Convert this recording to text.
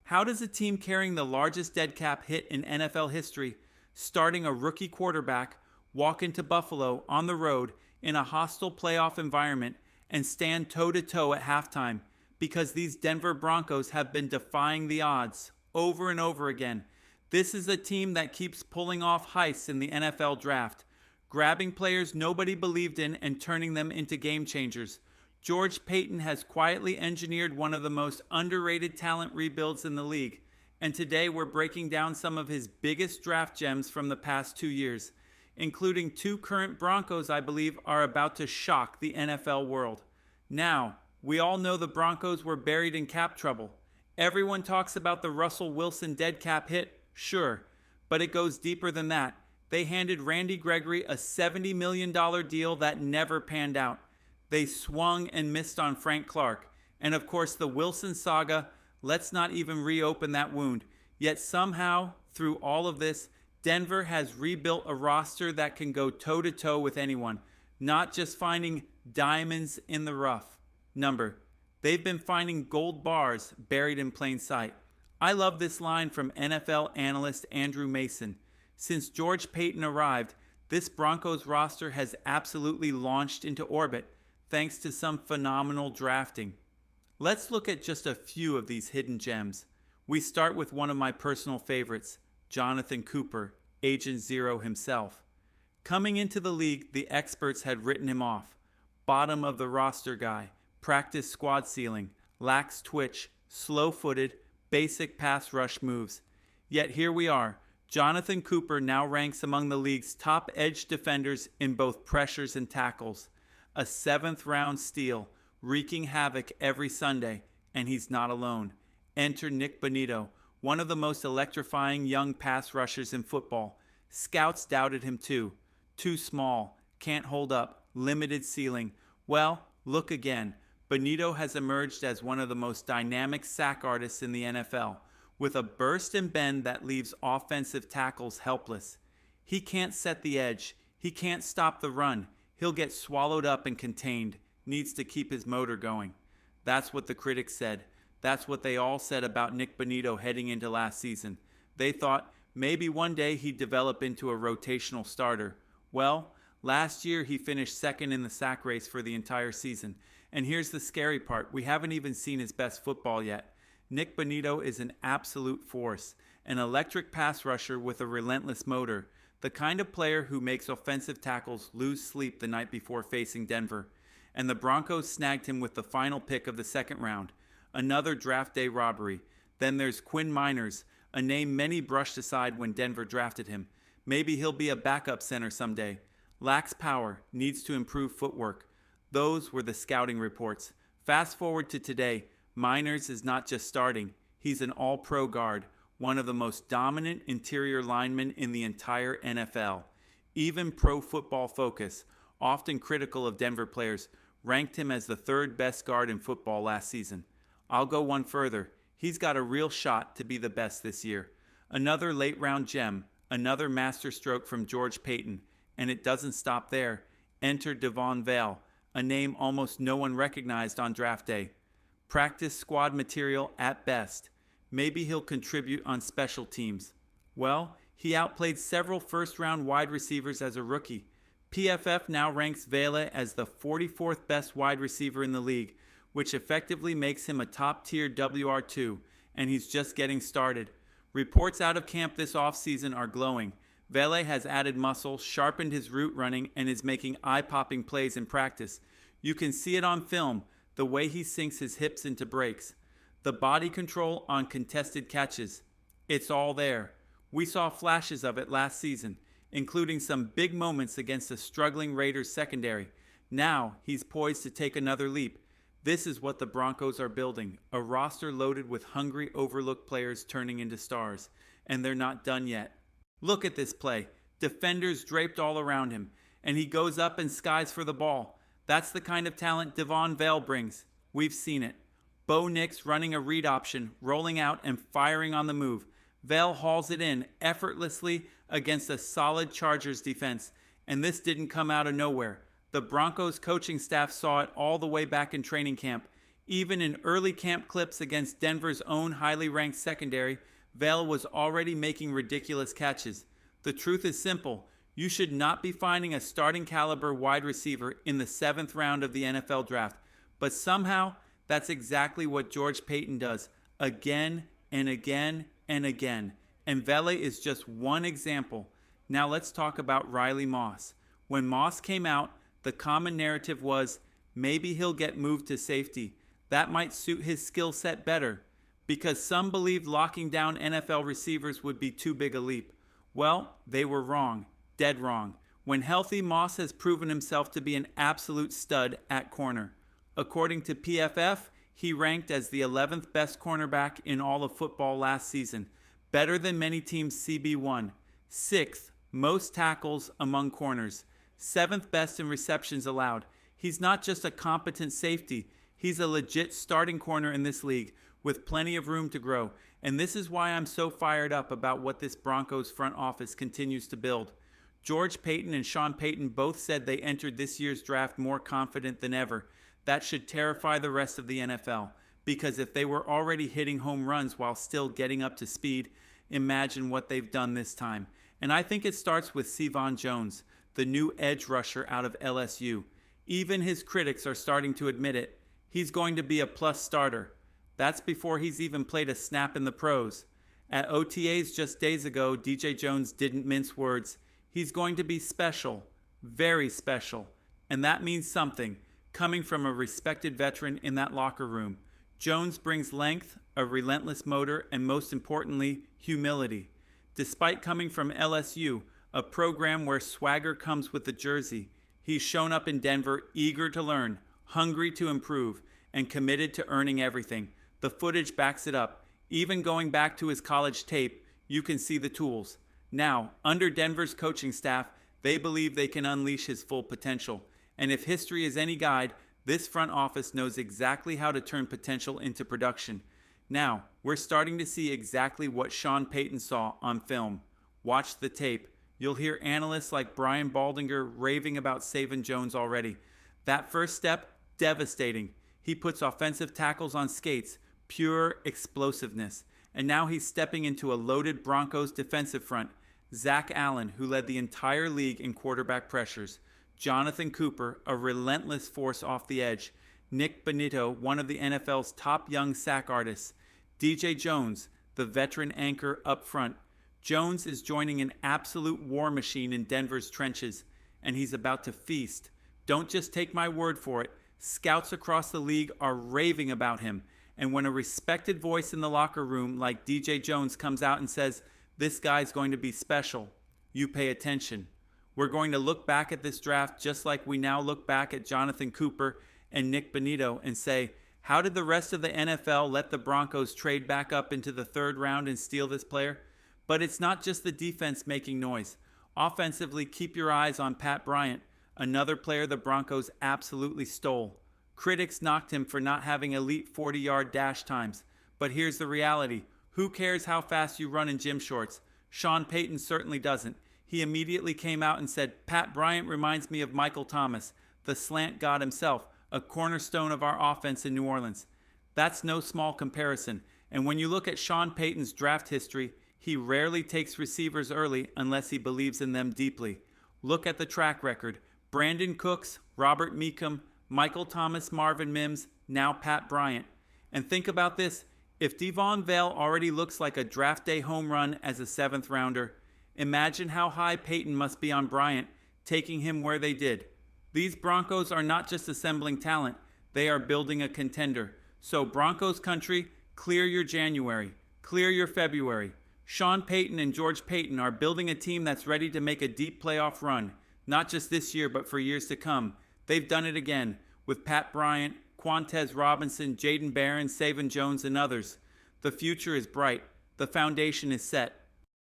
How does a team carrying the largest dead cap hit in NFL history, starting a rookie quarterback, walk into Buffalo on the road in a hostile playoff environment and stand toe-to-toe at halftime? Because these Denver Broncos have been defying the odds over and over again. This is a team that keeps pulling off heists in the NFL draft, grabbing players nobody believed in and turning them into game changers. George Paton has quietly engineered one of the most underrated talent rebuilds in the league, and today we're breaking down some of his biggest draft gems from the past 2 years, including 2 current Broncos I believe are about to shock the NFL world. Now, we all know the Broncos were buried in cap trouble. Everyone talks about the Russell Wilson dead cap hit, sure, but it goes deeper than that. They handed Randy Gregory a $70 million deal that never panned out. They swung and missed on Frank Clark. And of course, the Wilson saga, let's not even reopen that wound. Yet somehow, through all of this, Denver has rebuilt a roster that can go toe-to-toe with anyone, not just finding diamonds in the rough. They've been finding gold bars buried in plain sight. I love this line from NFL analyst Andrew Mason. Since George Paton arrived, this Broncos roster has absolutely launched into orbit, thanks to some phenomenal drafting. Let's look at just a few of these hidden gems. We start with one of my personal favorites, Jonathan Cooper, Agent Zero himself. Coming into the league, the experts had written him off. Bottom of the roster guy, practice squad ceiling, lacks twitch, slow-footed, basic pass rush moves. Yet here we are. Jonathan Cooper now ranks among the league's top edge defenders in both pressures and tackles. A 7th-round steal, wreaking havoc every Sunday, and he's not alone. Enter Nick Bonitto, one of the most electrifying young pass rushers in football. Scouts doubted him too. Too small, can't hold up, limited ceiling. Well, look again. Bonitto has emerged as one of the most dynamic sack artists in the NFL, with a burst and bend that leaves offensive tackles helpless. He can't set the edge. He can't stop the run. He'll get swallowed up and contained, needs to keep his motor going. That's what the critics said. That's what they all said about Nick Bonitto heading into last season. They thought maybe one day he'd develop into a rotational starter. Well, last year he finished second in the sack race for the entire season. And here's the scary part. We haven't even seen his best football yet. Nick Bonitto is an absolute force, an electric pass rusher with a relentless motor. The kind of player who makes offensive tackles lose sleep the night before facing Denver. And the Broncos snagged him with the final pick of the 2nd round. Another draft day robbery. Then there's Quinn Miners, a name many brushed aside when Denver drafted him. Maybe he'll be a backup center someday. Lacks power, needs to improve footwork. Those were the scouting reports. Fast forward to today, Miners is not just starting. He's an all-pro guard, one of the most dominant interior linemen in the entire NFL. Even Pro Football Focus, often critical of Denver players, ranked him as the 3rd best guard in football last season. I'll go one further. He's got a real shot to be the best this year. Another late-round gem, another masterstroke from George Paton, and it doesn't stop there. Enter Devon Vale, a name almost no one recognized on draft day. Practice squad material at best. Maybe he'll contribute on special teams. Well, he outplayed several first-round wide receivers as a rookie. PFF now ranks Vele as the 44th best wide receiver in the league, which effectively makes him a top-tier WR2, and he's just getting started. Reports out of camp this offseason are glowing. Vele has added muscle, sharpened his route running, and is making eye-popping plays in practice. You can see it on film, the way he sinks his hips into breaks. The body control on contested catches. It's all there. We saw flashes of it last season, including some big moments against a struggling Raiders secondary. Now he's poised to take another leap. This is what the Broncos are building, a roster loaded with hungry, overlooked players turning into stars. And they're not done yet. Look at this play. Defenders draped all around him, and he goes up and skies for the ball. That's the kind of talent Devon Vale brings. We've seen it. Bo Nix running a read option, rolling out and firing on the move. Vale hauls it in effortlessly against a solid Chargers defense, and this didn't come out of nowhere. The Broncos coaching staff saw it all the way back in training camp. Even in early camp clips against Denver's own highly ranked secondary, Vale was already making ridiculous catches. The truth is simple. You should not be finding a starting caliber wide receiver in the 7th round of the NFL draft. But somehow, that's exactly what George Paton does, again and again and again. And Vele is just one example. Now let's talk about Riley Moss. When Moss came out, the common narrative was, maybe he'll get moved to safety. That might suit his skill set better, because some believed locking down NFL receivers would be too big a leap. Well, they were wrong. Dead wrong. When healthy, Moss has proven himself to be an absolute stud at corner. According to PFF, he ranked as the 11th best cornerback in all of football last season, better than many teams' CB1. 6th most tackles among corners, 7th best in receptions allowed. He's not just a competent safety, he's a legit starting corner in this league with plenty of room to grow. And this is why I'm so fired up about what this Broncos front office continues to build. George Paton and Sean Payton both said they entered this year's draft more confident than ever. That should terrify the rest of the NFL, because if they were already hitting home runs while still getting up to speed, imagine what they've done this time. And I think it starts with Cevon Jones, the new edge rusher out of LSU. Even his critics are starting to admit it. He's going to be a plus starter. That's before he's even played a snap in the pros. At OTAs just days ago, DJ Jones didn't mince words. He's going to be special, very special. And that means something, coming from a respected veteran in that locker room. Jones brings length, a relentless motor, and most importantly, humility. Despite coming from LSU, a program where swagger comes with the jersey, he's shown up in Denver eager to learn, hungry to improve, and committed to earning everything. The footage backs it up. Even going back to his college tape, you can see the tools. Now, under Denver's coaching staff, they believe they can unleash his full potential. And if history is any guide, this front office knows exactly how to turn potential into production. Now, we're starting to see exactly what Sean Payton saw on film. Watch the tape. You'll hear analysts like Brian Baldinger raving about Cevon Jones already. That first step, devastating. He puts offensive tackles on skates, pure explosiveness. And now he's stepping into a loaded Broncos defensive front. Zach Allen, who led the entire league in quarterback pressures. Jonathan Cooper, a relentless force off the edge. Nick Bonitto, one of the NFL's top young sack artists. DJ Jones, the veteran anchor up front. Jones is joining an absolute war machine in Denver's trenches, and he's about to feast. Don't just take my word for it. Scouts across the league are raving about him. And when a respected voice in the locker room like DJ Jones comes out and says, this guy's going to be special, you pay attention. We're going to look back at this draft just like we now look back at Jonathan Cooper and Nick Bonitto and say, how did the rest of the NFL let the Broncos trade back up into the 3rd round and steal this player? But it's not just the defense making noise. Offensively, keep your eyes on Pat Bryant, another player the Broncos absolutely stole. Critics knocked him for not having elite 40-yard dash times. But here's the reality. Who cares how fast you run in gym shorts? Sean Payton certainly doesn't. He immediately came out and said, Pat Bryant reminds me of Michael Thomas, the slant god himself, a cornerstone of our offense in New Orleans. That's no small comparison. And when you look at Sean Payton's draft history, he rarely takes receivers early unless he believes in them deeply. Look at the track record. Brandon Cooks, Robert Meekum, Michael Thomas, Marvin Mims, now Pat Bryant. And think about this. If Devon Vale already looks like a draft day home run as a 7th rounder, imagine how high Payton must be on Bryant, taking him where they did. These Broncos are not just assembling talent, they are building a contender. So Broncos country, clear your January, clear your February. Sean Payton and George Paton are building a team that's ready to make a deep playoff run, not just this year but for years to come. They've done it again with Pat Bryant, Quantez Robinson, Jaden Barron, Cevon Jones, and others. The future is bright. The foundation is set.